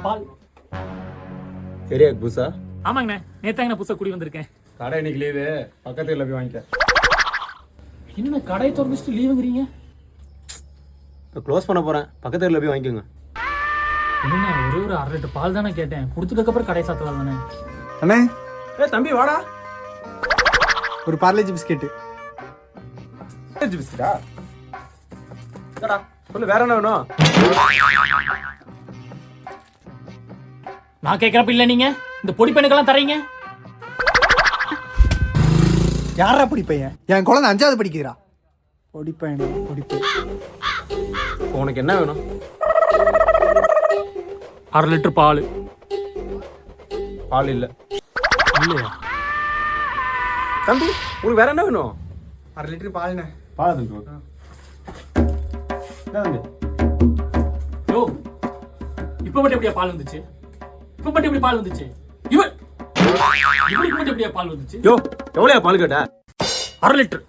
பால் சரியா புதுசா? ஆமாங்கண்ணே, நேத்தாங்கண்ணே புதுசா குடி வந்திருக்கேன். கடை இன்னைக்கு லீவு, பக்கத்துல போய் வாங்கிக்க. என்னண்ணே கடையை திறந்துட்டு லீவுங்கிறீங்க? இப்போ க்ளோஸ் பண்ண போறேன், பக்கத்துல போய் வாங்கிக்கோங்க. என்னண்ணே ஒரே ஒரு 1/2 லிட்டர் பால் தானே கேட்டேன், கொடுத்ததுக்கு அப்புறம் கடை சாத்தலாம் தானே. அண்ணே தம்பி வாடா. ஒரு பார்லேஜி பிஸ்கெட்டு. பிஸ்கெட்டா? சொல்லு, வேற என்ன வேணும்? நான் கேட்கறப்ப இல்ல நீங்க இந்த பொடி பையனுக்கெல்லாம் தரீங்க. யாரா பொடி பையன்? என் குழந்தை 5வது படிக்கிறா. பொடி பையன் பொடி பையன். உனக்கு என்ன வேணும்? 1/2 லிட்டர் பால். பால் இல்ல. இல்லையா தம்பி, உனக்கு வேற என்ன வேணும்? 1/2 லிட்டர் பால்ண்ணே. பால் தம்பி. தம்பி யோ, இப்ப மட்டும் எப்படியா பால் வந்துச்சு? இப்ப மட்டும் எப்படி பால் வந்துச்சு? இவனுக்கு மட்டும் எப்படியா பால் வந்துச்சு? யோ, எவ்வளவு பால் கேட்ட? 1/2 லிட்டர்.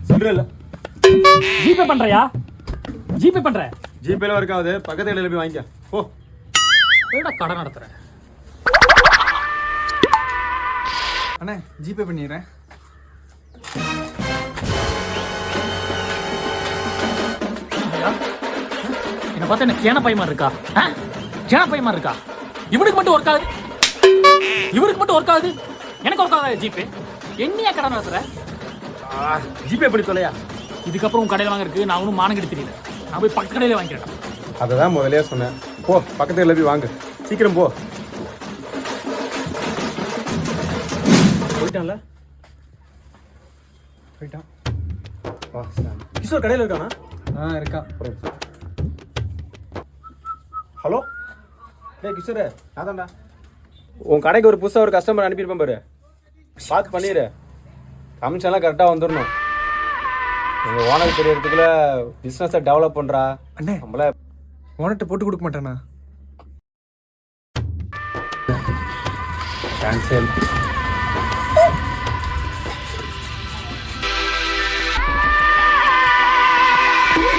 சொல்றல. ஜிபே பண்றியா? ஜிபே பண்ற? ஜிபேல இருக்காது, பக்கத்துல போய் வாங்கிக்க. போ. ஏடா கடை நடத்துற? அண்ணே ஜிபே பண்ணிடுறேன். என்ன பார்த்தா எனக்கு கேன பையமா இருக்கா? கேன பையமா இருக்கா? இவனுக்கு மட்டும் ஒர்க் ஆகுது, இவனுக்கு மட்டும் ஒர்க் ஆகுது, எனக்கு ஒர்க் ஆகாது ஜிபே. என்னையா கடை நடத்துற? ஜிபே பண்ணி தொலையா. இதுக்கப்புறம் உன் கடையில் வாங்குறதுக்கு நான் ஒன்றும் மானங்கடி தெரியல. நான் போய் பக்கத்து கடையில வாங்கிக்கிறேன். அததான் முதலே சொன்னேன். போ, பக்கத்துல போய் வாங்கு. சீக்கிரம் போ. போயிட்டான்ல? போயிட்டான். கிஷோர் கடையில இருக்கானா? இருக்கா. ஹலோ, டேய் கிஷோர், அதான்டா. உன் கடைக்கு ஒரு புதுசா ஒரு கஸ்டமர் அனுப்பியிருப்பேன் பாரு, பார்த்து பண்ணிடு. கமிஷன் எல்லாம் கரெக்டாக வந்துடணும். எங்க ஓனர் தெரியறதுக்குள்ள பிஸ்னஸை டெவலப் பண்றா. அண்ணே நம்மள ஓனர்கிட்ட போட்டு கொடுக்க மாட்டானா? கேன்சல்.